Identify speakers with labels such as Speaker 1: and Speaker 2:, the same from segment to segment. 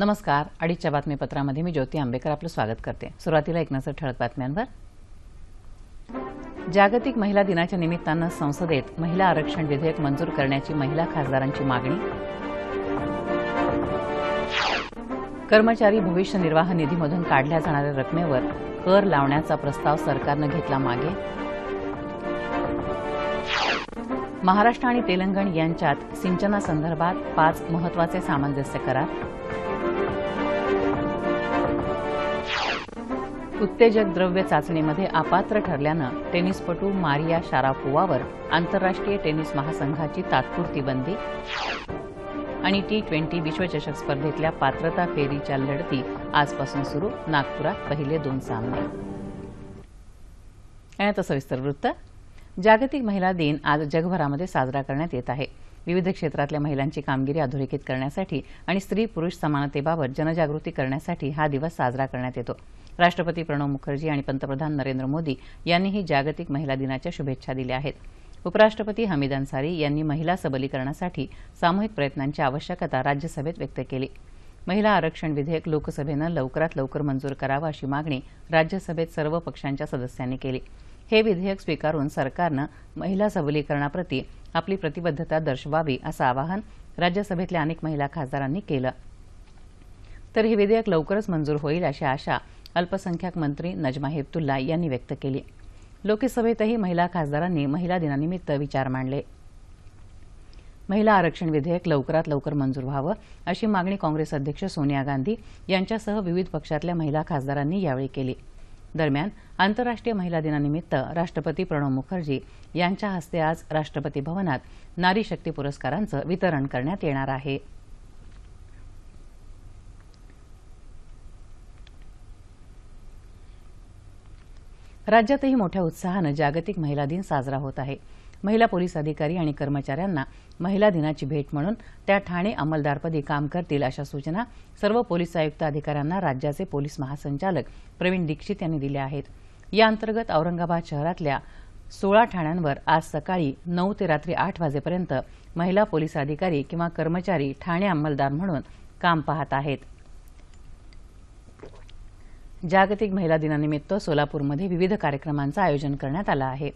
Speaker 1: नमस्कार. अडीचच्या बातमीपत्रामध्ये मी ज्योती आंबेकर आपलं स्वागत करते. सुरुवातीला एक नजर ठळक बातम्यांवर. जागतिक महिला दिनाच्या निमित्तानं संसदेत महिला आरक्षण विधेयक मंजूर करण्याची महिला खासदारांची मागणी. कर्मचारी भविष्य निर्वाह निधीमधून काढल्या जाणाऱ्या रकमेवर कर लावण्याचा प्रस्ताव सरकारनं घेतला मागे. महाराष्ट्र आणि तेलंगण यांच्यात सिंचनासंदर्भात 5 महत्त्वाचे सामंजस्य करार. उत्तेजक द्रव्य चाचणीमध्ये अपात्र ठरल्यानं टेनिसपटू मारिया शारापोव्हावर आंतरराष्ट्रीय टेनिस महासंघाची तात्पुरती बंदी. आणि T20 विश्वचषक स्पर्धेतल्या पात्रता फेरीच्या लढती आजपासून सुरू. नागपुरात पहिले 2 सामने. आता सविस्तर वृत्त. जागतिक महिला दिन आज जगभरामध्ये साजरा करण्यात येत आहे. विविध क्षेत्रातल्या महिलांची कामगिरी अधोरेखित करण्यासाठी आणि स्त्री पुरुष समानतेबाबत जनजागृती करण्यासाठी हा दिवस साजरा करण्यात येतो. राष्ट्रपती प्रणव मुखर्जी आणि पंतप्रधान नरेंद्र मोदी यांनीही जागतिक महिला दिनाच्या शुभेच्छा दिल्या आहेत. उपराष्ट्रपती हमीद अन्सारी यांनी महिला सबलीकरणासाठी सामूहिक प्रयत्नांची आवश्यकता राज्यसभेत व्यक्त केली. महिला आरक्षण विधेयक लोकसभेनं लवकरात लवकर मंजूर करावं अशी मागणी राज्यसभेत सर्व पक्षांच्या सदस्यांनी केली. हे विधेयक स्वीकारून सरकारनं महिला सबलीकरणाप्रती आपली प्रतिबद्धता दर्शवावी असं आवाहन राज्यसभेतल्या अनेक महिला खासदारांनी केलं. तर हे विधेयक लवकरच मंजूर होईल अशी आशा अल्पसंख्याक मंत्री नजमा हेपतुल्ला यांनी व्यक्त केली. लोकसभेतही महिला खासदारांनी महिला दिनानिमित्त विचार मांडले. महिला आरक्षण विधेयक लवकरात लवकर मंजूर व्हावं अशी मागणी काँग्रेस अध्यक्ष सोनिया गांधी यांच्यासह विविध पक्षातल्या महिला खासदारांनी यावेळी केली. दरम्यान आंतरराष्ट्रीय महिला दिनानिमित्त राष्ट्रपती प्रणव मुखर्जी यांच्या हस्ते आज राष्ट्रपती भवनात नारी शक्ती पुरस्कारांचं वितरण करण्यात येणार आहे. राज्यातही मोठ्या उत्साहानं जागतिक महिला दिन साजरा होत आहे. महिला पोलीस अधिकारी आणि कर्मचाऱ्यांना महिला दिनाची भेट म्हणून त्या ठाणे अंमलदारपदी काम करतील अशा सूचना सर्व पोलीस आयुक्त अधिकाऱ्यांना राज्याचे पोलीस महासंचालक प्रवीण दीक्षित यांनी दिल्या आहेत. या अंतर्गत औरंगाबाद शहरातल्या 16 ठाण्यांवर आज सकाळी 9 ते रात्री 8 वाजेपर्यंत महिला पोलीस अधिकारी किंवा कर्मचारी ठाणे अंमलदार म्हणून काम पाहत आहेत. जागतिक महिला दिनानिमित्त सोलापूरमध्ये विविध कार्यक्रमांचं आयोजन करण्यात आलं आहे.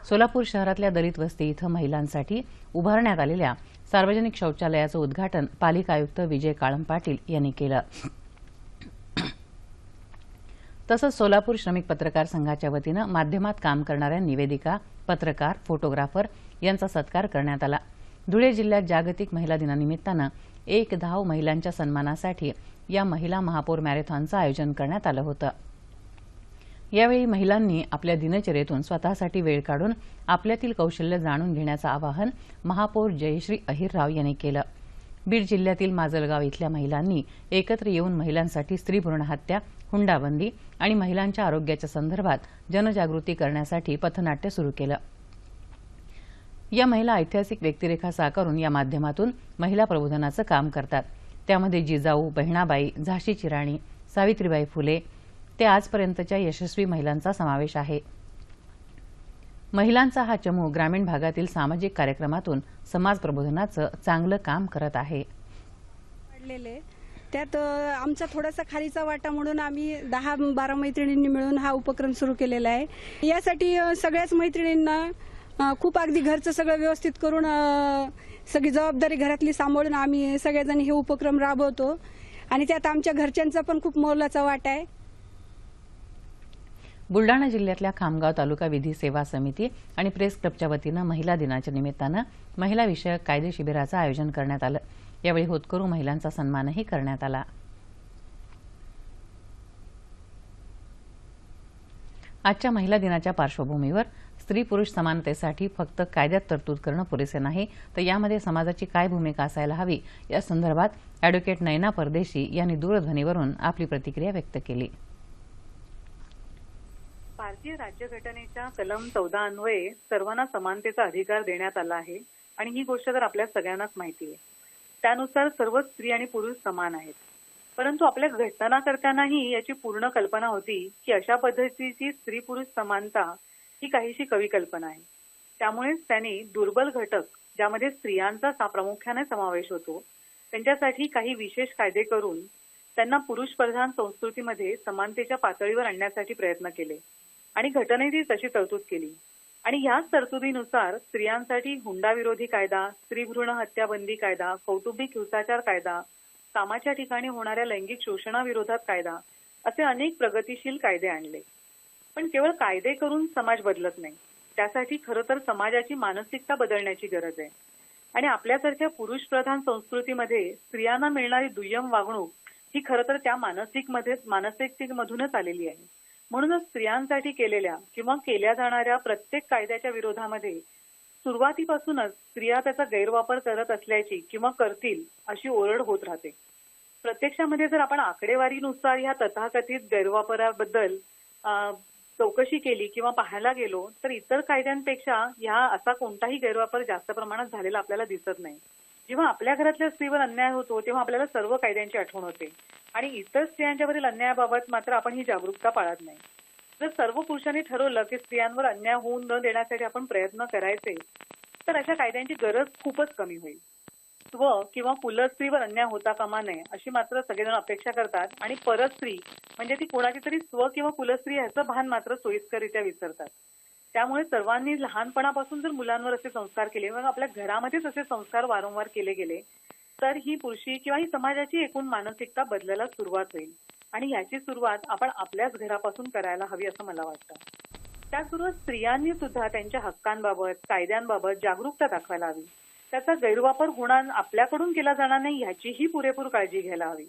Speaker 1: सोलापूर शहरातल्या दलित वस्ती इथं महिलांसाठी उभारण्यात आलेल्या सार्वजनिक शौचालयाचं उद्घाटन पालिका आयुक्त विजय काळम पाटील यांनी केलं. तसंच सोलापूर श्रमिक पत्रकार संघाच्या वतीनं माध्यमात काम करणाऱ्या निवेदिका, पत्रकार, फोटोग्राफर यांचा सत्कार करण्यात आला. धुळे जिल्ह्यात जागतिक महिला दिनानिमित्तानं एक धाव महिलांच्या सन्मानासाठी या महिला महापौर मॅरेथॉनचं आयोजन करण्यात आलं होतं. यावेळी महिलांनी आपल्या दिनचर्येतून स्वतःसाठी वेळ काढून आपल्यातील कौशल्य जाणून घेण्याचं आवाहन महापौर जयश्री अहिरराव यांनी केलं. बीड जिल्ह्यातील माजलगाव इथल्या महिलांनी एकत्र येऊन महिलांसाठी स्त्री भ्रूण हत्या, हुंडाबंदी आणि महिलांच्या आरोग्याच्या संदर्भात जनजागृती करण्यासाठी पथनाट्य सुरू केलं. या महिला ऐतिहासिक व्यक्तिरेखा साकारून या माध्यमातून महिला प्रबोधनाचं काम करतात. त्यामध्ये जिजाऊ, बहिणाबाई, झाशीची राणी, सावित्रीबाई फुले ते आजपर्यंतच्या यशस्वी महिलांचा समावेश आहे. महिलांचा हा चमू ग्रामीण भागातील सामाजिक कार्यक्रमातून समाज प्रबोधनाचं चांगलं काम करत आहे.
Speaker 2: त्यात आमचा थोडासा खालीचा वाटा म्हणून आम्ही 10-12 मैत्रिणींनी मिळून हा उपक्रम सुरू केलेला आहे. यासाठी सगळ्याच मैत्रिणींना खूप अगदी घरचं सगळं व्यवस्थित करून सगळी जबाबदारी घरातली सांभाळून आम्ही सगळेजण हे उपक्रम राबवतो आणि त्यात आमच्या घरच्यांचा पण खूप मोलाचा वाटा आहे.
Speaker 1: बुलडाणा जिल्ह्यातल्या खामगाव तालुका विधी सेवा समिती आणि प्रेस क्लबच्या वतीनं महिला दिनाच्या निमित्तानं महिला विषयक कायदे शिबिराचं आयोजन करण्यात आलं. यावेळी होतकरू महिलांचा सन्मानही करण्यात आला. आजच्या महिला दिनाच्या पार्श्वभूमीवर स्त्री पुरुष समानतेसाठी फक्त कायद्यात तरतूद करणं पुरेसे नाही, तर यामध्ये समाजाची काय भूमिका असायला हवी या संदर्भात अॅडव्होकेट नयना परदेशी यांनी दूरध्वनीवरून आपली प्रतिक्रिया व्यक्त केली.
Speaker 3: भारतीय राज्यघटनेच्या कलम 14 अन्वये सर्वांना समानतेचा अधिकार देण्यात आला आहे आणि ही गोष्ट तर आपल्या सगळ्यांनाच माहिती आहे. त्यानुसार सर्व स्त्री आणि पुरुष समान आहेत. परंतु आपल्या घटनाकर्त्यांनाही याची पूर्ण कल्पना होती की अशा पद्धतीची स्त्री पुरुष समानता ही काहीशी कवी कल्पना आहे. त्यामुळेच त्यांनी दुर्बल घटक ज्यामध्ये स्त्रियांचा प्रामुख्याने समावेश होतो त्यांच्यासाठी काही विशेष कायदे करून त्यांना पुरुष प्रधान संस्कृतीमध्ये समानतेच्या पातळीवर आणण्यासाठी प्रयत्न केले आणि घटनेने तशी तरतूद केली. आणि ह्याच तरतुदीनुसार स्त्रियांसाठी हुंडाविरोधी कायदा, स्त्री भ्रूण हत्या बंदी कायदा, कौटुंबिक हिंसाचार कायदा, कामाच्या ठिकाणी होणाऱ्या लैंगिक शोषणाविरोधात कायदा असे अनेक प्रगतिशील कायदे आणले. पण केवळ कायदे करून समाज बदलत नाही. त्यासाठी खरं तर समाजाची मानसिकता बदलण्याची गरज आहे. आणि आपल्यासारख्या पुरुष प्रधान संस्कृतीमध्ये स्त्रियांना मिळणारी दुय्यम वागणूक ही खरं तर त्या मानसिकतेमधूनच आलेली आहे. म्हणूनच स्त्रियांसाठी केलेल्या किंवा केल्या जाणाऱ्या प्रत्येक कायद्याच्या विरोधामध्ये सुरुवातीपासूनच स्त्रिया त्याचा गैरवापर करत असल्याची किंवा करतील अशी ओरड होत राहते. प्रत्यक्षामध्ये जर आपण आकडेवारीनुसार ह्या तथाकथित गैरवापराबद्दल चौकशी केली किंवा पाहायला गेलो तर इतर कायद्यांपेक्षा ह्या असा कोणताही गैरवापर जास्त प्रमाणात झालेला आपल्याला दिसत नाही. जेव्हा आपल्या घरातल्या स्त्रीवर अन्याय होतो तेव्हा आपल्याला सर्व कायद्यांची आठवण होते आणि इतर स्त्रियांच्यावरील अन्यायाबाबत मात्र आपण ही जागरूकता पाळत नाही. जर सर्व पुरुषांनी ठरवलं की स्त्रियांवर अन्याय होऊ न देण्यासाठी आपण प्रयत्न करायचे तर अशा कायद्यांची गरज खूपच कमी होईल. स्व किंवा कुलस्त्रीवर अन्याय होता कामा नये अशी मात्र सगळेजण अपेक्षा करतात आणि परस्त्री म्हणजे ती कोणाची तरी स्व किंवा कुलस्त्री ह्याचं भान मात्र सोयीस्कररित्या विसरतात. त्यामुळे सर्वांनी लहानपणापासून जर मुलांवर असे संस्कार केले मग आपल्या घरामध्येच असे संस्कार वारंवार केले गेले तर ही पुरुषी किंवा ही समाजाची एकूण मानसिकता बदलायला सुरुवात होईल. आणि याची सुरुवात आपण आपल्याच घरापासून करायला हवी असं मला वाटतं. त्याचबरोबर स्त्रियांनी सुद्धा त्यांच्या हक्कांबाबत, कायद्यांबाबत जागरूकता दाखवायला हवी. त्याचा गैरवापर होणार आपल्याकडून केला जाणार नाही याचीही पुरेपूर काळजी घ्यायला हवी.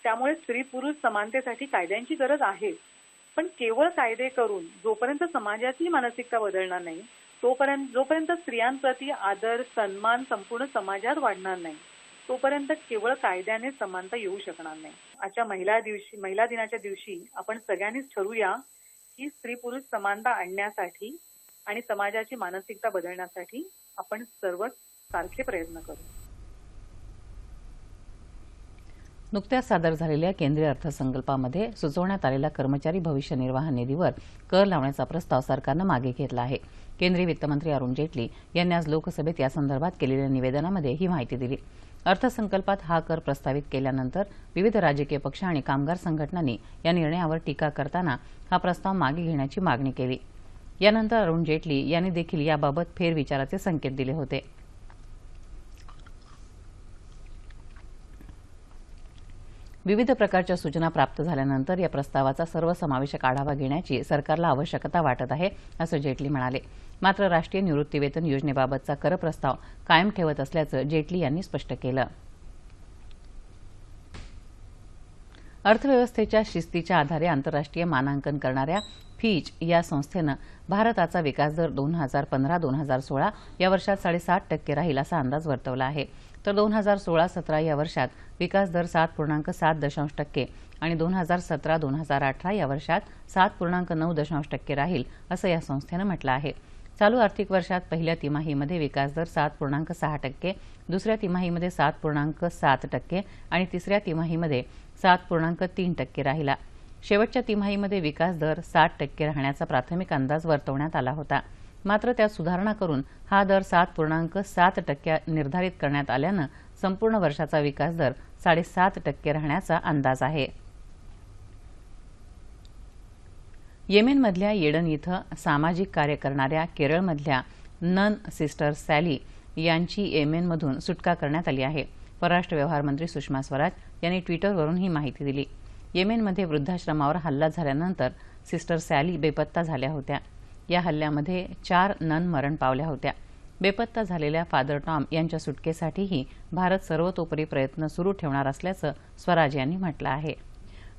Speaker 3: त्यामुळे स्त्री पुरुष समानतेसाठी कायद्यांची गरज आहे. पण केवळ कायदे करून जोपर्यंत समाजाची मानसिकता बदलणार नाही जोपर्यंत स्त्रियांप्रती आदर, सन्मान संपूर्ण समाजात वाढणार नाही तोपर्यंत केवळ कायद्याने समानता येऊ शकणार नाही. आजच्या महिला दिनाच्या दिवशी आपण सगळ्यांनीच ठरवूया की स्त्री पुरुष समानता आणण्यासाठी आणि समाजाची मानसिकता बदलण्यासाठी आपण सर्व सारखे प्रयत्न करू.
Speaker 1: नुकत्याच सादर झालेल्या केंद्रीय अर्थसंकल्पामध्ये सुचवण्यात आलेल्या कर्मचारी भविष्य निर्वाह निधीवर कर लावण्याचा प्रस्ताव सरकारनं मागे घेतला आहे. केंद्रीय वित्तमंत्री अरुण जेटली यांनी आज लोकसभेत यासंदर्भात केलेल्या निवेदनामध्ये ही माहिती दिली. अर्थसंकल्पात हा कर प्रस्तावित केल्यानंतर विविध राजकीय पक्ष आणि कामगार संघटनांनी या निर्णयावर टीका करताना हा प्रस्ताव मागे घेण्याची मागणी केली. यानंतर अरुण जेटली यांनी देखील याबाबत फेरविचाराचे संकेत दिले होते. विविध प्रकारच्या सूचना प्राप्त झाल्यानंतर या प्रस्तावाचा सर्वसमावेशक आढावा घेण्याची सरकारला आवश्यकता वाटत आहे असं जेटली म्हणाले. मात्र राष्ट्रीय निवृत्तीवेतन योजनेबाबतचा कर प्रस्ताव कायम ठेवत असल्याचं जेटली यांनी स्पष्ट केलं. अर्थव्यवस्थेच्या शिस्तीच्या आधारे आंतरराष्ट्रीय मानांकन करणाऱ्या फिच या संस्थेनं भारताचा विकासदर 2015-2016 या वर्षात 7.5% राहील असा अंदाज वर्तवला आहे. तर 2016-17 या वर्षात विकासदर 7.7% आणि 2017-2018 या वर्षात 7.9% राहील असं या संस्थेनं म्हटलं आहे. चालू आर्थिक वर्षात पहिल्या तिमाहीमध्ये विकासदर 7.6%, दुसऱ्या तिमाहीमध्ये 7.7% आणि तिसऱ्या तिमाहीमध्ये 7.3% राहिला. शेवटच्या तिमाहीमध्ये विकासदर 7% राहण्याचा प्राथमिक अंदाज वर्तवण्यात आला होता. मात्र त्यात सुधारणा करून हा दर 7.7% निर्धारित करण्यात आल्यानं संपूर्ण वर्षाचा विकासदर 7.5% राहण्याचा अंदाज आहे. येमेनमधल्या येडन इथं सामाजिक कार्य करणाऱ्या केरळमधल्या नन सिस्टर सॅली यांची येमेनमधून सुटका करण्यात आली आहे. परराष्ट्र व्यवहार मंत्री सुषमा स्वराज यांनी ट्विटरवरून ही माहिती दिली. येमेनमध्ये वृद्धाश्रमावर हल्ला झाल्यानंतर सिस्टर सॅली बेपत्ता झाल्या होत्या. या हल्ल्यामध्ये 4 नन मरण पावल्या होत्या. बेपत्ता झालेल्या फादर टॉम यांच्या सुटकेसाठीही भारत सर्वतोपरी प्रयत्न सुरू ठेवणार असल्याचं स्वराज यांनी म्हटलं आहे.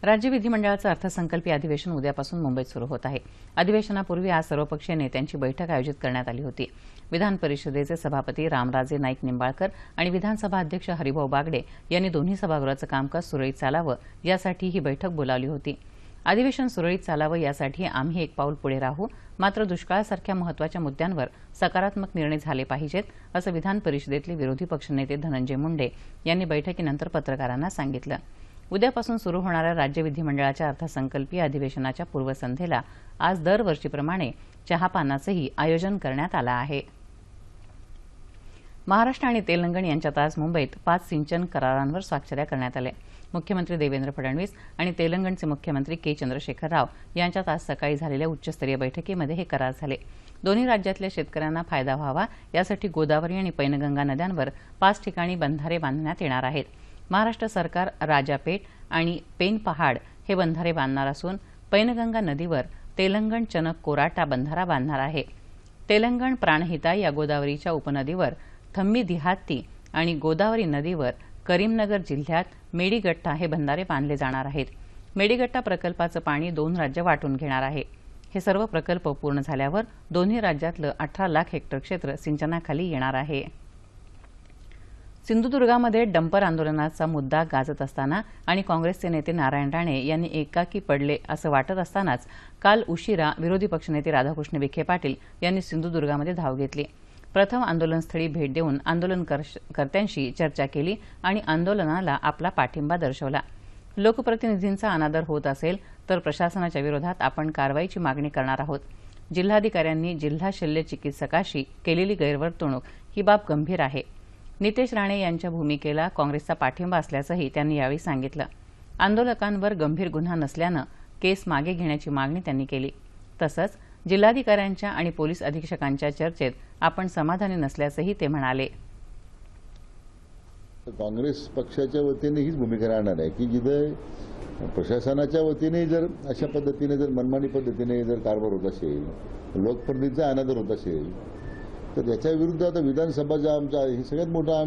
Speaker 1: राज्य विधिमंडळाचं अर्थसंकल्पीय अधिवेशन उद्यापासून मुंबईत सुरू होत आहे. अधिवेशनापूर्वी आज सर्वपक्षीय नेत्यांची बैठक आयोजित करण्यात आली होती. विधान परिषदेचे सभापती रामराजे नाईक निंबाळकर आणि विधानसभा अध्यक्ष हरिभाऊ बागडे यांनी दोन्ही सभागृहाचं कामकाज सुरळीत चालावं यासाठी ही बैठक बोलावली होती. अधिवेशन सुरळीत चालावं यासाठी आम्ही एक पाऊल पुढे राहू, मात्र दुष्काळासारख्या महत्त्वाच्या मुद्द्यांवर सकारात्मक निर्णय झाले पाहिजेत असं विधान परिषदेतले विरोधी पक्षनेते धनंजय मुंडे यांनी बैठकीनंतर पत्रकारांना सांगितलं. उद्यापासून सुरू होणाऱ्या राज्य विधिमंडळाच्या अर्थसंकल्पीय अधिवेशनाच्या पूर्वसंध्येला आज दरवर्षीप्रमाणे चहापानाचंही आयोजन करण्यात आलं आहे. महाराष्ट्र आणि तेलंगण यांच्यात आज मुंबईत 5 सिंचन करारांवर स्वाक्षऱ्या करण्यात आल्या. मुख्यमंत्री देवेंद्र फडणवीस आणि तेलंगणचे मुख्यमंत्री के चंद्रशेखर राव यांच्यात आज सकाळी झालेल्या उच्चस्तरीय बैठकीमध्ये हे करार झाले. दोन्ही राज्यातल्या शेतकऱ्यांना फायदा व्हावा यासाठी गोदावरी आणि पैनगंगा नद्यांवर 5 ठिकाणी बंधारे बांधण्यात येणार आहेत. महाराष्ट्र सरकार राजापेट आणि पेन पहाड हे बंधारे बांधणार असून पैनगंगा नदीवर तेलंगण चनक कोराटा बंधारा बांधणार आहे. तेलंगण प्राणहिता या गोदावरीच्या उपनदीवर थम्मी दिहाती आणि गोदावरी नदीवर करीमनगर जिल्ह्यात मेडीगट्टा हे बंधारे बांधले जाणार आहेत. मेडीगट्टा प्रकल्पाचं पाणी 2 राज्य वाटून घेणार आहे. हे सर्व प्रकल्प पूर्ण झाल्यावर दोन्ही राज्यातलं 18 लाख हेक्टर क्षेत्र सिंचनाखाली येणार आहे. सिंधुदुर्गामध्ये डंपर आंदोलनाचा मुद्दा गाजत असताना आणि काँग्रेसचे नेते नारायण राणे यांनी एकाकी पडले असं वाटत असतानाच काल उशिरा विरोधी पक्षनेते राधाकृष्ण विखे पाटील यांनी सिंधुदुर्गामध्ये धाव घेतली. प्रथम आंदोलनस्थळी भेट देऊन आंदोलनकर्त्यांशी चर्चा केली आणि आंदोलनाला आपला पाठिंबा दर्शवला. लोकप्रतिनिधींचा अनादर होत असेल तर प्रशासनाच्या विरोधात आपण कारवाईची मागणी करणार आहोत. जिल्हाधिकाऱ्यांनी जिल्हा शल्य चिकित्सकाशी केलेली गैरवर्तणूक ही बाब गंभीर आहे. नितेश राणे यांच्या भूमिकेला काँग्रेसचा पाठिंबा असल्याचंही त्यांनी यावेळी सांगितलं. आंदोलकांवर गंभीर गुन्हा नसल्यानं केस मागे घेण्याची मागणी त्यांनी केली. तसंच जिल्हाधिकाऱ्यांच्या आणि पोलीस अधीक्षकांच्या चर्चेत आपण समाधानी नसल्याचंही ते म्हणाले.
Speaker 4: काँग्रेस पक्षाच्या वतीने हीच भूमिका राहणार आहे की जिथे प्रशासनाच्या वतीने जर अशा पद्धतीने जर मनमानी पद्धतीने जर कारभार होत असेल, लोकप्रतिनिधीचा अनादर होत असेल तर याच्या विरुद्ध आता विधानसभाचा आमचा हे सगळ्यात मोठा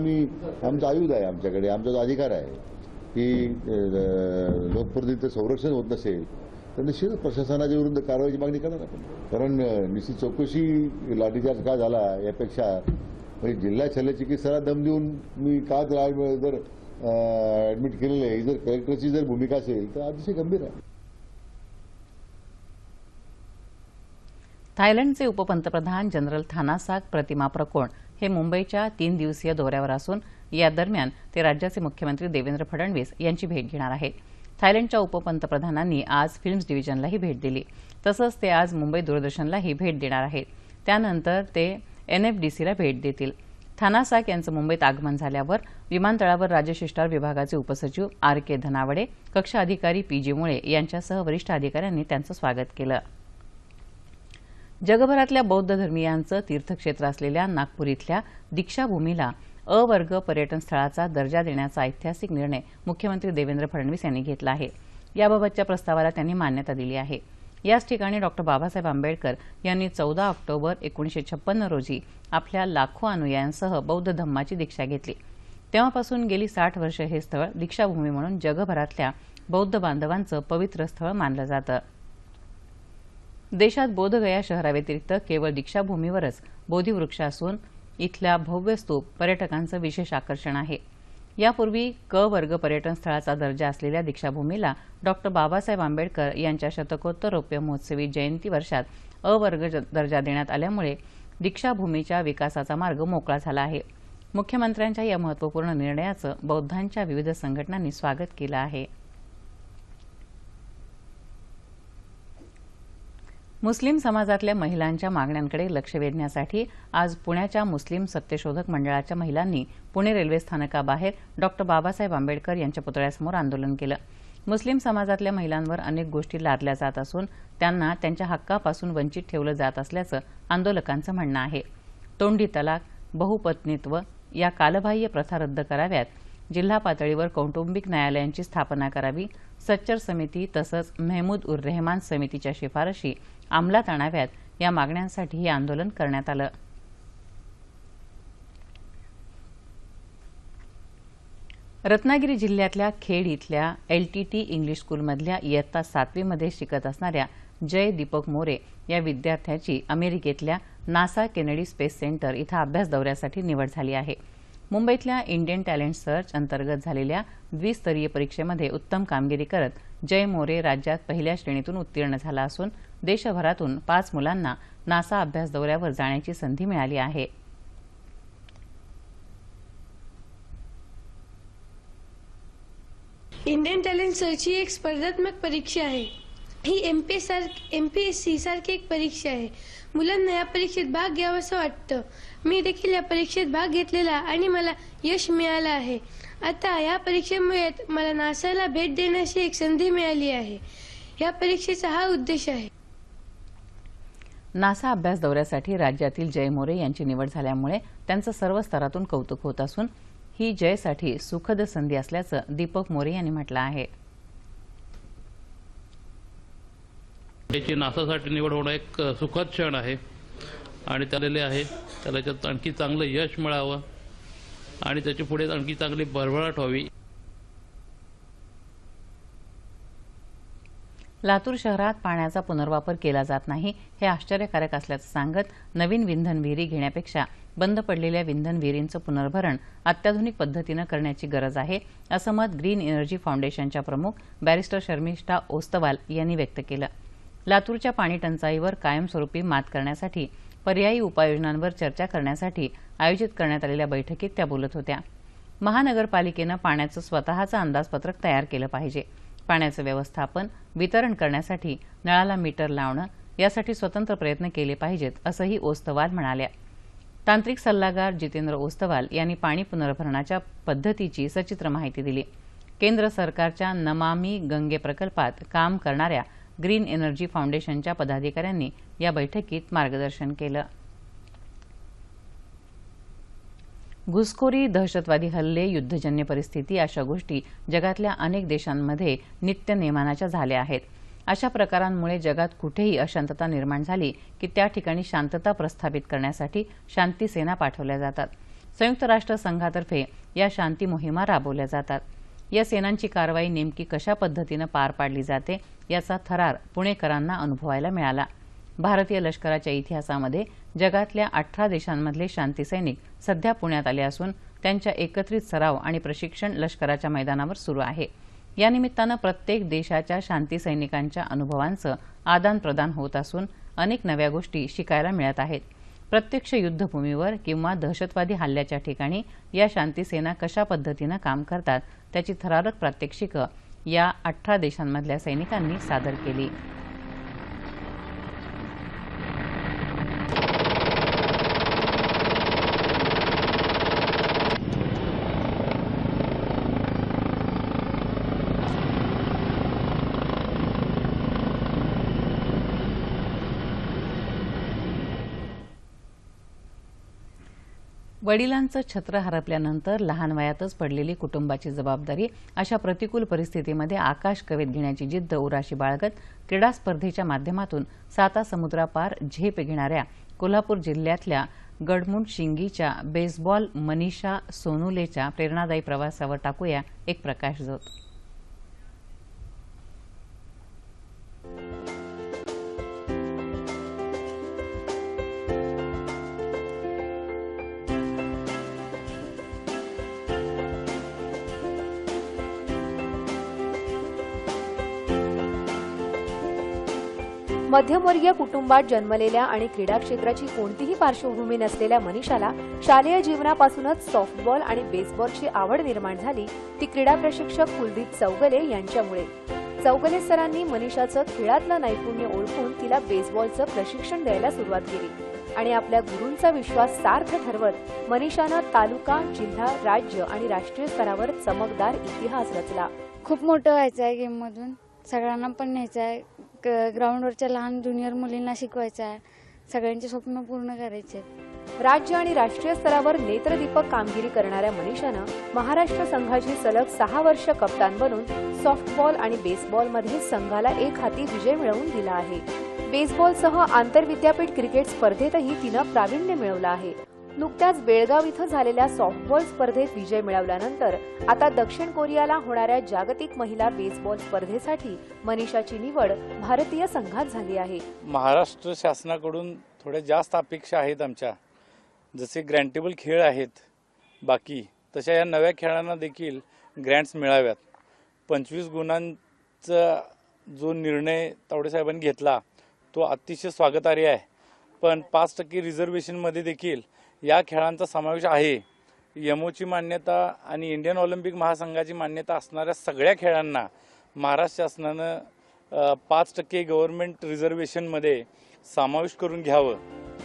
Speaker 4: आमचा आयुध आहे. आमच्याकडे आमचा जो अधिकार आहे की लोकप्रतिनिधीचं संरक्षण होत नसेल तर निश्चित प्रशासनाच्या विरुद्ध कारवाईची मागणी करणार आपण. कारण निश्चित चौकशी लाठीचार्ज का झाला यापेक्षा म्हणजे जिल्हा शल्यचिकित्सकाला दम देऊन मी का जर ऍडमिट केलेलं आहे, जर कलेक्टरची जर भूमिका असेल तर अतिशय गंभीर आहे.
Speaker 1: थायलंडचे उपपंतप्रधान जनरल थानासाक प्रतिमा प्रकोण हे मुंबईच्या 3 दिवसीय दौऱ्यावर असून या दरम्यान ते राज्याचे मुख्यमंत्री देवेंद्र फडणवीस यांची भेट घेणार आहेत. थायलंडच्या उपपंतप्रधानांनी आज फिल्म्स डिव्हिजनलाही भेट दिली. तसंच ते आज मुंबई दूरदर्शनलाही भेट देणार आहेत. त्यानंतर ते NFDCला भेट देतील. थानासाक यांचं मुंबईत आगमन झाल्यावर विमानतळावर राज्यशिष्टाचार विभागाचे उपसचिव RK धनावडे, कक्ष अधिकारी PG मुळे यांच्यासह वरिष्ठ अधिकाऱ्यांनी त्यांचं स्वागत केलं. जगभरातल्या बौद्ध धर्मीयांचं तीर्थक्षेत्र असलेल्या नागपूर इथल्या दीक्षाभूमीला अ वर्ग पर्यटन स्थळाचा दर्जा देण्याचा ऐतिहासिक निर्णय मुख्यमंत्री देवेंद्र फडणवीस यांनी घेतला आहे. याबाबतच्या प्रस्तावाला त्यांनी मान्यता दिली आहे. याच ठिकाणी डॉ. बाबासाहेब आंबेडकर यांनी 14 ऑक्टोबर 1956 रोजी आपल्या लाखो अनुयायांसह बौद्ध धम्माची दीक्षा घेतली. तेव्हापासून गेली 60 वर्षे हे स्थळ दीक्षाभूमी म्हणून जगभरातल्या बौद्ध बांधवांचं पवित्र स्थळ मानलं जातं. देशात बोधगया शहराव्यतिरिक्त केवळ दीक्षाभूमीवरच बोधिवृक्ष असून इथल्या भव्य स्तूप पर्यटकांचं विशेष आकर्षण आहे. यापूर्वी क वर्ग पर्यटन स्थळाचा दर्जा असलेल्या दीक्षाभूमीला डॉ. बाबासाहेब आंबेडकर यांच्या शतकोत्तर रौप्य महोत्सवी जयंती वर्षात अ वर्ग दर्जा देण्यात आल्यामुळे दीक्षाभूमीच्या विकासाचा मार्ग मोकळा झाला आहे. मुख्यमंत्र्यांच्या या महत्त्वपूर्ण निर्णयाचं बौद्धांच्या विविध संघटनांनी स्वागत केलं आहे. मुस्लिम समाजातल्या महिलांच्या मागण्यांकडे लक्ष वेधण्यासाठी आज पुण्याच्या मुस्लिम सत्यशोधक मंडळाच्या महिलांनी पुणे रेल्वे स्थानकाबाहेर डॉ. बाबासाहेब आंबेडकर यांच्या पुतळ्यासमोर आंदोलन केलं. मुस्लिम समाजातल्या महिलांवर अनेक गोष्टी लादल्या जात असून त्यांना त्यांच्या हक्कापासून वंचित ठेवलं जात असल्याचं आंदोलकांचं म्हणणं आहे. तोंडी तलाक, बहुपत्नीत्व या कालबाह्य प्रथा रद्द कराव्यात, जिल्हा पातळीवर कौटुंबिक न्यायालयांची स्थापना करावी, सच्चर समिती तसंच मेहमूद उर रेहमान समितीच्या शिफारशी अंमलात आणाव्यात या मागण्यांसाठी हे आंदोलन करण्यात आलं. रत्नागिरी जिल्ह्यातल्या खेड इथल्या LTT इंग्लिश स्कूलमधल्या इयत्ता 7वी मध्ये शिकत असणाऱ्या जय दीपक मोरे या विद्यार्थ्याची अमेरिकेतल्या नासा केनेडी स्पेस सेंटर इथं अभ्यास दौऱ्यासाठी निवड झाली आहे. मुंबईतल्या इंडियन टॅलेंट सर्च अंतर्गत झालेल्या द्विस्तरीय परीक्षेमध्ये उत्तम कामगिरी करत जय मोरे राज्यात पहिल्या श्रेणीतून उत्तीर्ण झाला असून देशभरातून 5 मुलांना नासा अभ्यास दौऱ्यावर जाण्याची संधी मिळाली आहे.
Speaker 5: इंडियन टॅलेंट सर्च ही एक स्पर्धात्मक परीक्षा आहे. ही MPSC सारखी एक परीक्षा आहे. मुलांना या परीक्षेत भाग घ्यावासा वाटतं. मी देखील या परीक्षेत भाग घेतलेला आणि मला यश मिळालं आहे. आता या परीक्षेमुळे मला नासाला भेट देण्याची एक संधी मिळाली आहे. या परीक्षेचा हा उद्देश आहे.
Speaker 1: नासा अभ्यास दौऱ्यासाठी राज्यातील जय मोरे यांची निवड झाल्यामुळे त्यांचं सर्व स्तरातून कौतुक होत असून ही जयसाठी सुखद संधी असल्याचं दीपक मोरे यांनी म्हटलं आहे.
Speaker 6: त्याची नासासाठी निवड होणं एक सुखद क्षण आहे आणि त्याला आहे त्याला त्यात आणखी चांगलं यश मिळावं आणि त्याची पुढे आणखी चांगली भरभराट व्हावी.
Speaker 1: लातूर शहरात पाण्याचा पुनर्वापर केला जात नाही हे आश्चर्यकारक असल्याचं सांगत नवीन विंधन विहिरी घेण्यापेक्षा बंद पडलेल्या विंधन विहिरींचं पुनर्भरण अत्याधुनिक पद्धतीनं करण्याची गरज आहे असं मत ग्रीन एनर्जी फाउंडेशनच्या प्रमुख बॅरिस्टर शर्मिष्ठा ओस्तवाल यांनी व्यक्त केलं. लातूरच्या पाणी टंचाईवर कायमस्वरूपी मात करण्यासाठी पर्यायी उपाययोजनांवर चर्चा करण्यासाठी आयोजित करण्यात आलेल्या बैठकीत त्या बोलत होत्या. महानगरपालिकेनं पाण्याचं स्वतःचं अंदाजपत्रक तयार केलं पाहिजे. पाण्याचं व्यवस्थापन वितरण करण्यासाठी नळाला मीटर लावणं यासाठी स्वतंत्र प्रयत्न केले पाहिजेत असंही ओस्तवाल म्हणाल्या. तांत्रिक सल्लागार जितेंद्र ओस्तवाल यांनी पाणी पुनर्भरणाच्या पद्धतीची सचित्र माहिती दिली. केंद्र सरकारच्या नमामि गंगे प्रकल्पात काम करणाऱ्या ग्रीन एनर्जी फाउंडेशनच्या पदाधिकाऱ्यांनी या बैठकीत मार्गदर्शन केलं. घुसखोरी, दहशतवादी हल्ले, युद्धजन्य परिस्थिती अशा गोष्टी जगातल्या अनेक देशांमध्ये नित्य नेमानाच्या झाल्या आहेत. अशा प्रकारांमुळे जगात कुठेही अशांतता निर्माण झाली की त्या ठिकाणी शांतता प्रस्थापित करण्यासाठी शांती सेना पाठवल्या जातात. संयुक्त राष्ट्र संघातर्फे या शांती मोहिमा राबवल्या जातात. या सेनांची कारवाई नेमकी कशा पद्धतीनं पार पाडली जाते याचा थरार पुणेकरांना अनुभवायला मिळाला. भारतीय लष्कराच्या इतिहासामध्ये जगातल्या 18 देशांमधले शांती सैनिक सध्या पुण्यात आले असून त्यांच्या एकत्रित सराव आणि प्रशिक्षण लष्कराच्या मैदानावर सुरू आहे. या निमित्तानं प्रत्येक देशाच्या शांती सैनिकांच्या अनुभवांचं आदानप्रदान होत असून अनेक नव्या गोष्टी शिकायला मिळत आहेत. प्रत्यक्ष युद्धभूमीवर किंवा दहशतवादी हल्ल्याच्या ठिकाणी या शांती सेना कशा पद्धतीनं काम करतात त्याची थरारक प्रात्यक्षिकं या 18 देशांमधल्या सैनिकांनी सादर केली. वडिलांचं छत्र हरपल्यानंतर लहान वयातच पडलेली कुटुंबाची जबाबदारी अशा प्रतिकूल परिस्थितीमध्ये आकाश कवेत घेण्याची जिद्द उराशी बाळगत क्रीडा स्पर्धेच्या माध्यमातून साता समुद्रापार झेप घेणाऱ्या कोल्हापूर जिल्ह्यातल्या गडमुंड शिंगीच्या बेसबॉल मनीषा सोनुलेच्या प्रेरणादायी प्रवासावर टाकूया एक प्रकाशझोत.
Speaker 7: मध्यमवर्गीय कुटुंबात जन्मलेल्या आणि क्रीडा क्षेत्राची कोणतीही पार्श्वभूमी नसलेल्या मनीषाला शालेय जीवनापासूनच सॉफ्टबॉल आणि बेसबॉलची आवड निर्माण झाली ती क्रीडा प्रशिक्षक कुलदीप चौगले यांच्यामुळे. चौगले सरांनी मनीषाचं खेळातलं नैपुण्य ओळखून तिला बेसबॉलचं प्रशिक्षण द्यायला सुरुवात केली आणि आपल्या गुरूंचा विश्वास सार्थ ठरवत मनीषानं तालुका, जिल्हा, राज्य आणि राष्ट्रीय स्तरावर चमकदार इतिहास रचला.
Speaker 8: खूप मोठं व्हायचं आहे गेममधून, सगळ्यांना पण न्यायचं आहे, ग्राउंडवरच्या लहान ज्युनियर मुलींना शिकवायचं आहे, सगळ्यांचे स्वप्न पूर्ण करायचे.
Speaker 7: राज्य आणि राष्ट्रीय स्तरावर नेत्रदीपक कामगिरी करणाऱ्या मनीषानं महाराष्ट्र संघाची सलग 6 वर्ष कप्तान बनून सॉफ्टबॉल आणि बेसबॉलमध्ये संघाला एक हाती विजय मिळवून दिला आहे. बेसबॉलसह आंतरविद्यापीठ क्रिकेट स्पर्धेतही तिनं प्रावीण्य मिळवलं आहे. नुकत्याच बेळगाव इथं झालेल्या सॉफ्टबॉल स्पर्धेत विजय मिळवल्यानंतर आता दक्षिण कोरियाला होणाऱ्या जागतिक महिला बेसबॉल स्पर्धेसाठी मनीषाची निवड भारतीय संघात झाली आहे.
Speaker 9: महाराष्ट्र शासनाकडून थोड्या जास्त अपेक्षा आहेत आमच्या. जसे ग्रँटेबल खेळ आहेत बाकी, तशा या नव्या खेळांना देखील ग्रँट्स मिळाव्यात. 25 गुणांचा जो निर्णय तावडे साहेबांनी घेतला तो अतिशय स्वागतार्ह आहे. पण 5% रिझर्वेशनमध्ये देखील या खेळांचा समावेश आहे. यमोची मान्यता आणि इंडियन ऑलिम्पिक महासंघाची मान्यता असणाऱ्या सगळ्या खेळांना महाराष्ट्र शासनानं 5% गव्हर्नमेंट रिझर्वेशनमध्ये समावेश करून घ्यावं.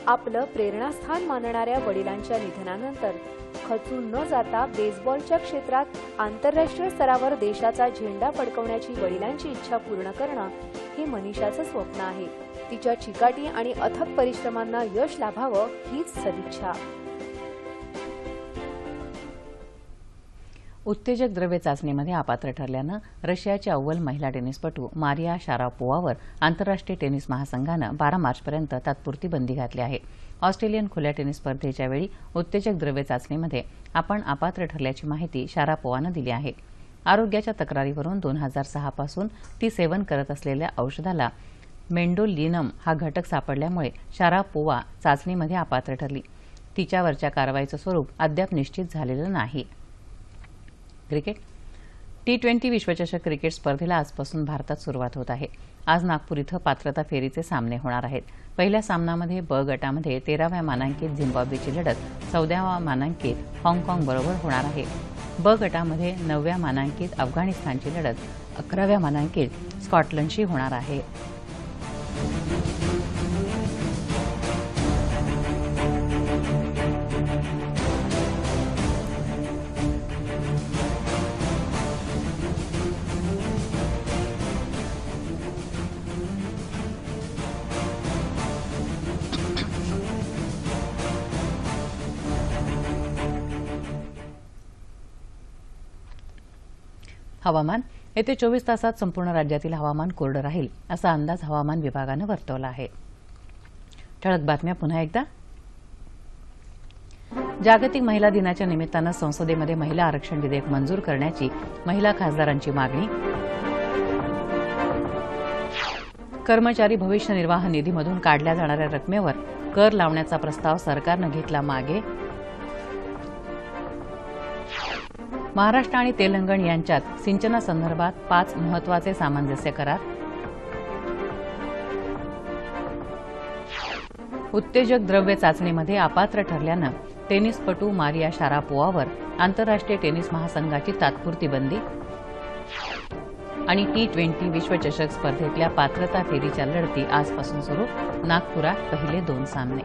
Speaker 7: आपलं प्रेरणास्थान मानणाऱ्या वडिलांच्या निधनानंतर खचून न जाता बेसबॉलच्या क्षेत्रात आंतरराष्ट्रीय स्तरावर देशाचा झेंडा फडकवण्याची वडिलांची इच्छा पूर्ण करणं हे मनीषाचं स्वप्न आहे. तिच्या चिकाटी आणि अथक परिश्रमांना यश लाभावं हीच सदिच्छा.
Speaker 1: उत्तेजक द्रव्य चाचणीमध्ये अपात्र ठरल्यानं रशियाच्या अव्वल महिला टेनिसपटू मारिया शारापोव्हावर आंतरराष्ट्रीय टेनिस महासंघानं 12 मार्चपर्यंत तात्पुरती बंदी घातली आहे. ऑस्ट्रेलियन खुल्या टेनिस स्पर्धेच्या वेळी उत्तेजक द्रव्य चाचणीमध्ये आपण अपात्र ठरल्याची माहिती शारापोव्हानं दिली आहे. आरोग्याच्या तक्रारीवरून 2006 पासून ती सेवन करत असलेल्या औषधाला मेंडोलिनम हा घटक सापडल्यामुळे शारापोव्हा चाचणीमध्ये अपात्र ठरली. तिच्यावरच्या कारवाईचं स्वरूप अद्याप निश्चित झालेलं नाही. क्रिकेट T20 विश्वचषक क्रिकेट स्पर्धेला आजपासून भारतात सुरुवात होत आहे. आज नागपूर इथं पात्रता फेरीचे सामने होणार आहेत. पहिल्या सामन्यामध्ये ब गटामध्ये 13व्या मानांकित झिम्बाब्वेची लढत 14व्या मानांकित हाँगकाँग बरोबर होणार आहे. ब गटामध्ये 9व्या मानांकित अफगाणिस्तानची लढत 11व्या मानांकित स्कॉटलंडशी होणार आहे. हवामान. येत्या 24 तासात संपूर्ण राज्यातील हवामान कोरडं राहील असा अंदाज हवामान विभागानं वर्तवला आहे. ठळक बातम्या पुन्हा एकदा. जागतिक महिला दिनाच्या निमित्तानं संसदेमध्ये महिला आरक्षण विधेयक मंजूर करण्याची महिला खासदारांची मागणी. कर्मचारी भविष्य निर्वाह निधीमधून काढल्या जाणाऱ्या रकमेवर कर लावण्याचा प्रस्ताव सरकारनं घेतला मागे. महाराष्ट्र आणि तेलंगण यांच्यात सिंचनासंदर्भात 5 महत्वाचे सामंजस्य करार. उत्तेजक द्रव्य चाचणीमध्ये अपात्र ठरल्यानं टेनिसपटू मारिया शारापोव्हावर आंतरराष्ट्रीय टेनिस महासंघाची तात्पुरती बंदी. आणि T20 विश्वचषक स्पर्धेतल्या पात्रता फेरीच्या लढती आजपासून सुरू. नागपुरात पहिले 2 सामने.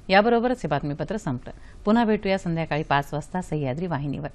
Speaker 1: याबरोबरच हे बातमीपत्र संपलं. पुन्हा भेटूया संध्याकाळी 5 वाजता सह्याद्री वाहिनीवर.